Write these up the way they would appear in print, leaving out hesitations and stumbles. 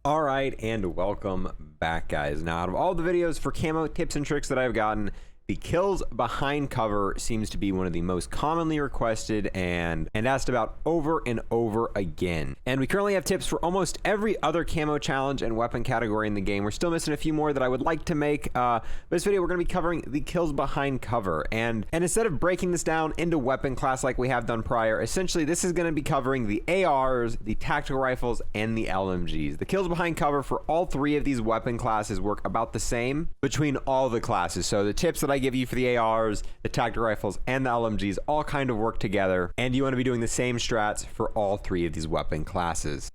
Alright, and welcome back, guys. Now, out of all the videos for camo tips and tricks that I've gotten, the kills behind cover seems to be one of the most commonly requested and asked about over and over again. And we currently have tips for almost every other camo challenge and weapon category in the game. We're still missing a few more that I would like to make. But this video, we're going to be covering the kills behind cover. And instead of breaking this down into weapon class like we have done prior, essentially this is going to be covering the ARs, the tactical rifles, and the LMGs. The kills behind cover for all three of these weapon classes work about the same between all the classes. So the tips that I give you for the ARs, the tactical rifles, and the LMGs all kind of work together, and you want to be doing the same strats for all three of these weapon classes.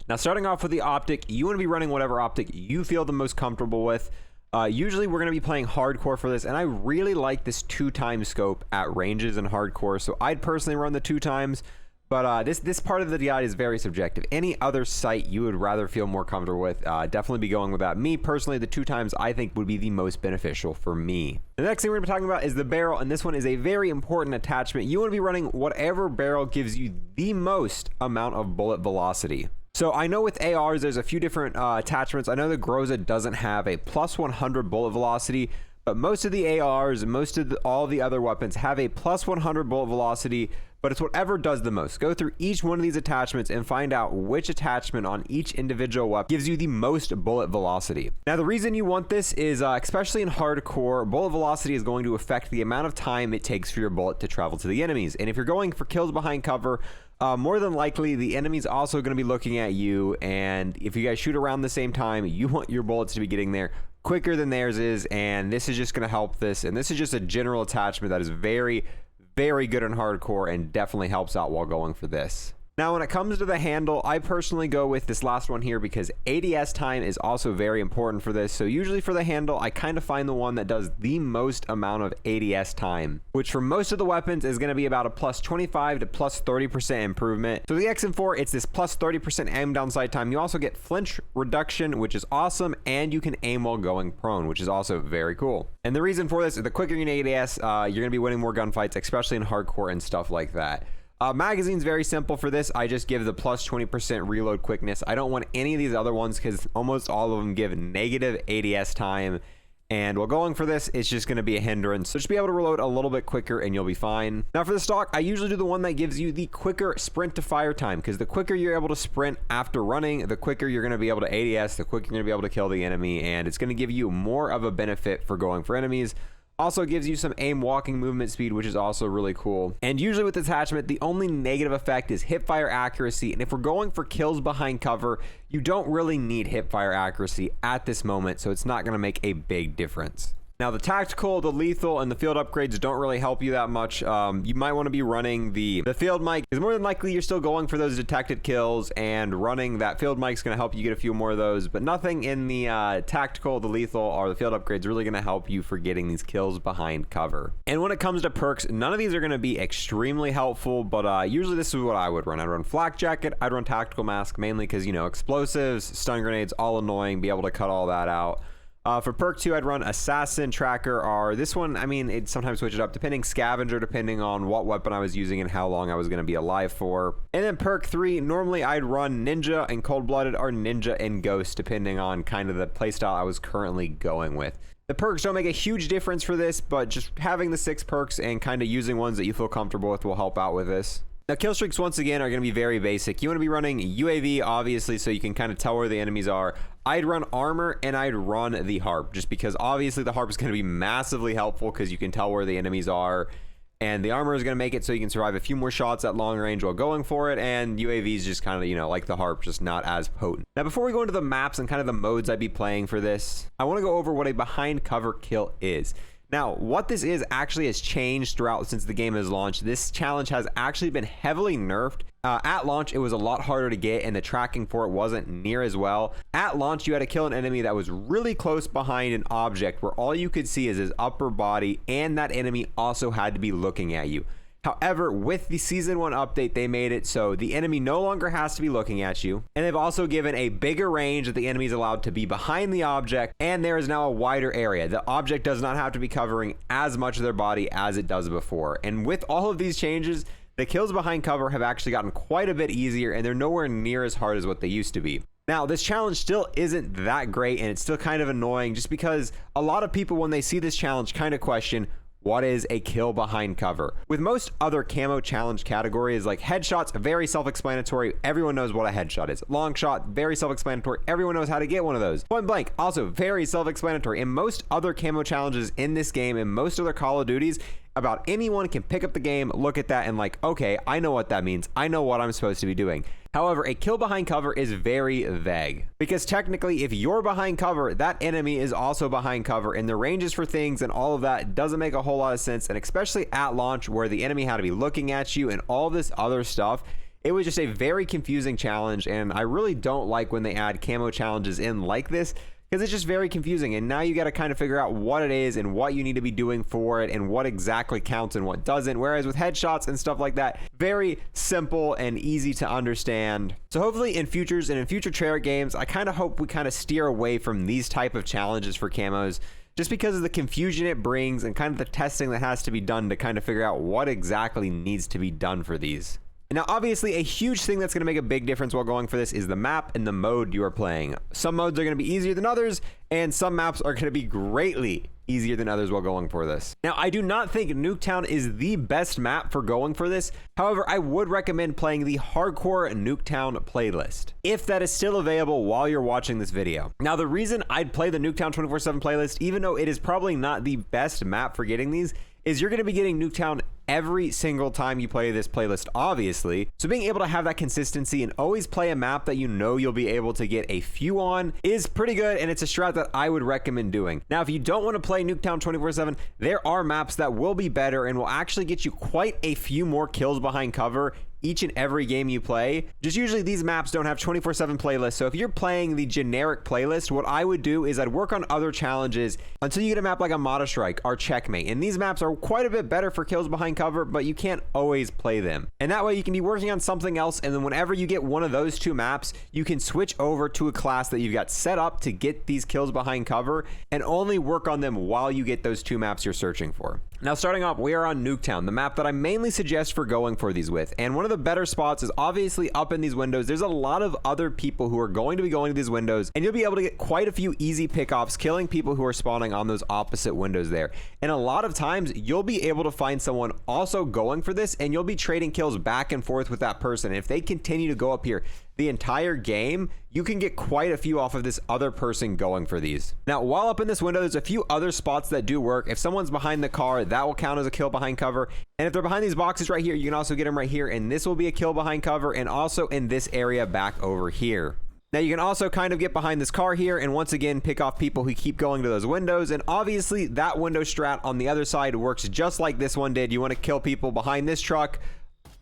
Now, starting off with the optic, you want to be running whatever optic you feel the most comfortable with. Usually we're going to be playing hardcore for this, and I really like this 2x scope at ranges in hardcore, so I'd personally run the 2x. But this part of the guide is very subjective. Any other sight you would rather feel more comfortable with, definitely be going with that. Me personally, the 2x I think would be the most beneficial for me. The next thing we're going to be talking about is the barrel, and this one is a very important attachment. You want to be running whatever barrel gives you the most amount of bullet velocity. So I know with ARs there's a few different attachments. I know the Groza doesn't have a plus 100 bullet velocity, but most of the ARs, all the other weapons have a plus 100 bullet velocity, but it's whatever does the most. Go through each one of these attachments and find out which attachment on each individual weapon gives you the most bullet velocity. Now, the reason you want this is, especially in hardcore, bullet velocity is going to affect the amount of time it takes for your bullet to travel to the enemies. And if you're going for kills behind cover, more than likely the enemy's also going to be looking at you, and if you guys shoot around the same time, you want your bullets to be getting there quicker than theirs is, and this is just going to help this. And this is just a general attachment that is very good in hardcore and definitely helps out while going for this. Now, when it comes to the handle, I personally go with this last one here because ADS time is also very important for this. So usually for the handle, I kind of find the one that does the most amount of ADS time, which for most of the weapons is going to be about a plus 25 to plus 30% improvement. So the XM4, it's this plus 30% aim down sight time. You also get flinch reduction, which is awesome, and you can aim while going prone, which is also very cool. And the reason for this is the quicker you get ADS, you're going to be winning more gunfights, especially in hardcore and stuff like that. Magazine's very simple for this. I just give the plus 20% reload quickness. I don't want any of these other ones because almost all of them give negative ADS time. And while going for this, it's just going to be a hindrance. So just be able to reload a little bit quicker and you'll be fine. Now for the stock, I usually do the one that gives you the quicker sprint to fire time, because the quicker you're able to sprint after running, the quicker you're going to be able to ADS, the quicker you're going to be able to kill the enemy. And it's going to give you more of a benefit for going for enemies. Also gives you some aim walking movement speed, which is also really cool. And usually with this attachment, the only negative effect is hip fire accuracy. And if we're going for kills behind cover, you don't really need hip fire accuracy at this moment, so it's not going to make a big difference. Now, the tactical, the lethal, and the field upgrades don't really help you that much. You might want to be running the field mic, because more than likely you're still going for those detected kills, and running that field mic is going to help you get a few more of those, but nothing in the tactical, the lethal, or the field upgrades really going to help you for getting these kills behind cover. And when it comes to perks, none of these are going to be extremely helpful, but usually this is what I would run. I'd run flak jacket, I'd run tactical mask, mainly because, you know, explosives, stun grenades, all annoying, be able to cut all that out. For perk 2, I'd run Assassin, Tracker, or this one, I mean, it sometimes switches up depending, Scavenger, depending on what weapon I was using and how long I was going to be alive for. And then perk 3, normally I'd run Ninja and Cold-Blooded, or Ninja and Ghost, depending on kind of the playstyle I was currently going with. The perks don't make a huge difference for this, but just having the 6 perks and kind of using ones that you feel comfortable with will help out with this. Now, kill streaks, once again, are going to be very basic. You want to be running UAV, obviously, so you can kind of tell where the enemies are. I'd run armor, and I'd run the harp, just because obviously the harp is going to be massively helpful because you can tell where the enemies are. And the armor is going to make it so you can survive a few more shots at long range while going for it. And UAV is just kind of, you know, like the harp, just not as potent. Now, before we go into the maps and kind of the modes I'd be playing for this, I want to go over what a behind cover kill is. Now, what this is actually has changed throughout since the game has launched. This challenge has actually been heavily nerfed. At launch, it was a lot harder to get, and the tracking for it wasn't near as well. At launch, you had to kill an enemy that was really close behind an object where all you could see is his upper body, and that enemy also had to be looking at you. However, with the Season 1 update, they made it so the enemy no longer has to be looking at you. And they've also given a bigger range that the enemy is allowed to be behind the object. And there is now a wider area. The object does not have to be covering as much of their body as it does before. And with all of these changes, the kills behind cover have actually gotten quite a bit easier, and they're nowhere near as hard as what they used to be. Now, this challenge still isn't that great, and it's still kind of annoying just because a lot of people, when they see this challenge, kind of question, what is a kill behind cover? With most other camo challenge categories, like headshots, very self-explanatory. Everyone knows what a headshot is. Long shot, very self-explanatory. Everyone knows how to get one of those. Point blank, also very self-explanatory. In most other camo challenges in this game, and most other Call of Duties, about anyone can pick up the game, look at that, and like, okay, I know what that means. I know what I'm supposed to be doing. However, a kill behind cover is very vague, because technically if you're behind cover, that enemy is also behind cover, and the ranges for things and all of that doesn't make a whole lot of sense. And especially at launch, where the enemy had to be looking at you and all this other stuff, it was just a very confusing challenge. And I really don't like when they add camo challenges in like this, because it's just very confusing. And now you got to kind of figure out what it is and what you need to be doing for it and what exactly counts and what doesn't. Whereas with headshots and stuff like that, very simple and easy to understand. So hopefully in futures and in future trailer games, I kind of hope we kind of steer away from these type of challenges for camos, just because of the confusion it brings and kind of the testing that has to be done to kind of figure out what exactly needs to be done for these. Now, obviously, a huge thing that's going to make a big difference while going for this is the map and the mode you are playing. Some modes are going to be easier than others, and some maps are going to be greatly easier than others while going for this. Now, I do not think Nuketown is the best map for going for this. However, I would recommend playing the hardcore Nuketown playlist, if that is still available while you're watching this video. Now, the reason I'd play the Nuketown 24/7 playlist, even though it is probably not the best map for getting these, is you're going to be getting Nuketown every single time you play this playlist, obviously. So being able to have that consistency and always play a map that you know you'll be able to get a few on is pretty good, and it's a strat that I would recommend doing. Now, if you don't want to play Nuketown 24/7, there are maps that will be better and will actually get you quite a few more kills behind cover each and every game you play. Just usually these maps don't have 24/7 playlists, so if you're playing the generic playlist, what I would do is I'd work on other challenges until you get a map like a Modern Strike or Checkmate, and these maps are quite a bit better for kills behind cover, but you can't always play them. And that way you can be working on something else, and then whenever you get one of those two maps, you can switch over to a class that you've got set up to get these kills behind cover and only work on them while you get those two maps you're searching for. Now, starting off, we are on Nuketown, the map that I mainly suggest for going for these with. And one of the better spots is obviously up in these windows. There's a lot of other people who are going to be going to these windows, and you'll be able to get quite a few easy pickoffs, killing people who are spawning on those opposite windows there. And a lot of times, you'll be able to find someone also going for this, and you'll be trading kills back and forth with that person. And if they continue to go up here the entire game, you can get quite a few off of this other person going for these. Now, while up in this window, there's a few other spots that do work. If someone's behind the car, that will count as a kill behind cover. And if they're behind these boxes right here, you can also get them right here, and this will be a kill behind cover, and also in this area back over here. Now, you can also kind of get behind this car here and once again pick off people who keep going to those windows. And obviously that window strat on the other side works just like this one did. You want to kill people behind this truck,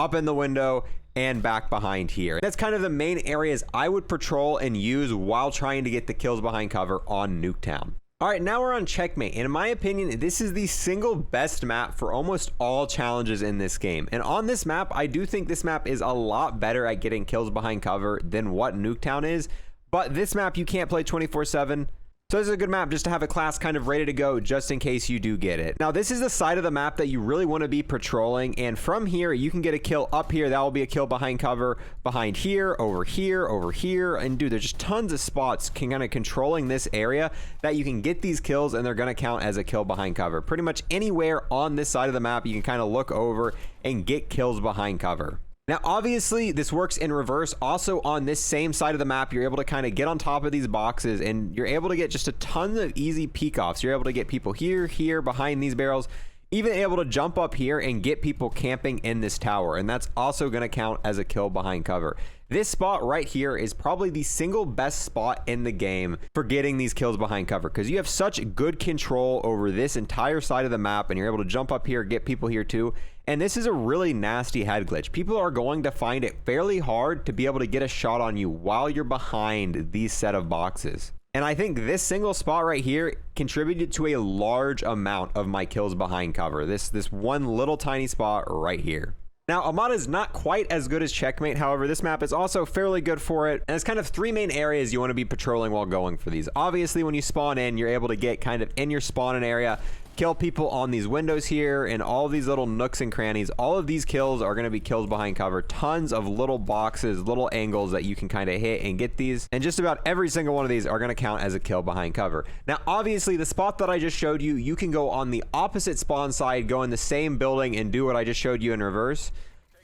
up in the window, and back behind here. That's kind of the main areas I would patrol and use while trying to get the kills behind cover on Nuketown. All right, now we're on Checkmate, and in my opinion, this is the single best map for almost all challenges in this game. And on this map, I do think this map is a lot better at getting kills behind cover than what Nuketown is, but this map you can't play 24/7. So this is a good map just to have a class kind of ready to go just in case you do get it. Now, this is the side of the map that you really want to be patrolling, and from here you can get a kill up here. That will be a kill behind cover, behind here, over here, over here. And dude, there's just tons of spots kind of controlling this area that you can get these kills, and they're going to count as a kill behind cover. Pretty much anywhere on this side of the map you can kind of look over and get kills behind cover. Now, obviously, this works in reverse. Also, on this same side of the map, you're able to kind of get on top of these boxes, and you're able to get just a ton of easy peek-offs. You're able to get people here, here, behind these barrels, even able to jump up here and get people camping in this tower, and that's also going to count as a kill behind cover. This spot right here is probably the single best spot in the game for getting these kills behind cover, because you have such good control over this entire side of the map, and you're able to jump up here, get people here too. And this is a really nasty head glitch. People are going to find it fairly hard to be able to get a shot on you while you're behind these set of boxes. And I think this single spot right here contributed to a large amount of my kills behind cover. This one little tiny spot right here. Now, Ahmed is not quite as good as Checkmate. However, this map is also fairly good for it. And there's kind of 3 main areas you want to be patrolling while going for these. Obviously, when you spawn in, you're able to get kind of in your spawning area, kill people on these windows here and all these little nooks and crannies. All of these kills are going to be kills behind cover. Tons of little boxes, little angles that you can kind of hit and get these. And just about every single one of these are going to count as a kill behind cover. Now, obviously, the spot that I just showed you, you can go on the opposite spawn side, go in the same building and do what I just showed you in reverse.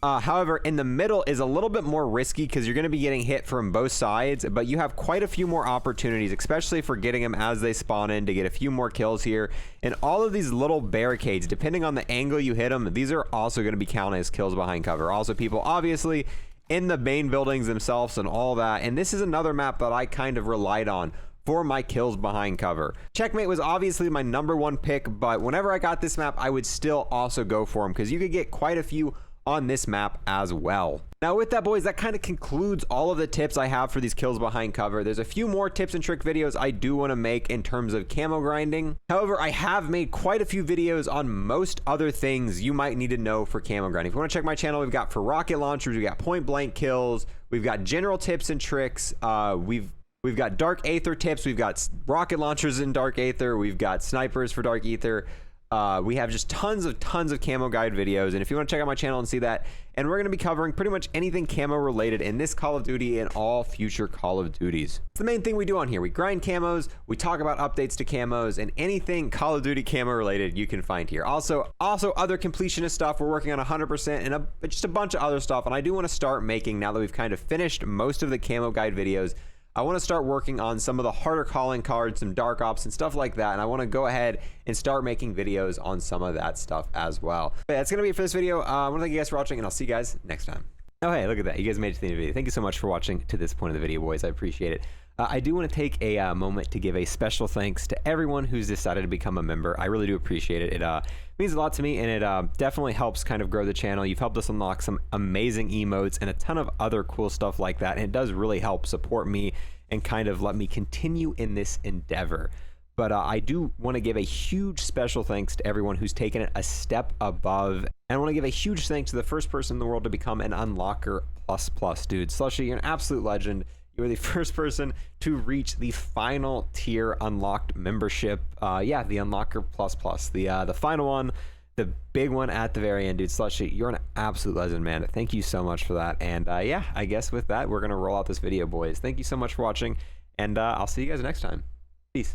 However, in the middle is a little bit more risky because you're going to be getting hit from both sides, but you have quite a few more opportunities, especially for getting them as they spawn in, to get a few more kills here. And all of these little barricades, depending on the angle you hit them, these are also going to be counted as kills behind cover. Also, people obviously in the main buildings themselves and all that. And this is another map that I kind of relied on for my kills behind cover. Checkmate was obviously my #1 pick, but whenever I got this map, I would still also go for him because you could get quite a few on this map as well. Now with that, boys, that kind of concludes all of the tips I have for these kills behind cover. There's a few more tips and trick videos I do want to make in terms of camo grinding. However, I have made quite a few videos on most other things you might need to know for camo grinding. If you want to check my channel, we've got for rocket launchers, we've got point blank kills, we've got general tips and tricks, we've got dark Aether tips, we've got rocket launchers in dark Aether, we've got snipers for dark Aether. We have just tons of camo guide videos, and if you want to check out my channel and see that, and we're going to be covering pretty much anything camo related in this Call of Duty and all future Call of Duties. It's the main thing we do on here. We grind camos, we talk about updates to camos, and anything Call of Duty camo related you can find here. Also other completionist stuff. We're working on 100% and just a bunch of other stuff, and I do want to start making, now that we've kind of finished most of the camo guide videos, I want to start working on some of the harder calling cards, some dark ops and stuff like that, and I want to go ahead and start making videos on some of that stuff as well. But that's gonna be it for this video. I want to thank you guys for watching, and I'll see you guys next time. Oh hey, look at that, you guys made it to the end of the video. Thank you so much for watching to this point of the video, boys. I appreciate it. I do want to take a moment to give a special thanks to everyone who's decided to become a member. I really do appreciate it. It means a lot to me, and it definitely helps kind of grow the channel. You've helped us unlock some amazing emotes and a ton of other cool stuff like that, and it does really help support me and kind of let me continue in this endeavor. But I do want to give a huge special thanks to everyone who's taken it a step above. And I want to give a huge thanks to the first person in the world to become an Unlocker ++, dude. Slushy, you're an absolute legend. You are the first person to reach the final tier unlocked membership. Yeah, the Unlocker ++, the final one, the big one at the very end, dude. Slushy, you're an absolute legend, man. Thank you so much for that. And yeah, I guess with that, we're gonna roll out this video, boys. Thank you so much for watching, and I'll see you guys next time. Peace.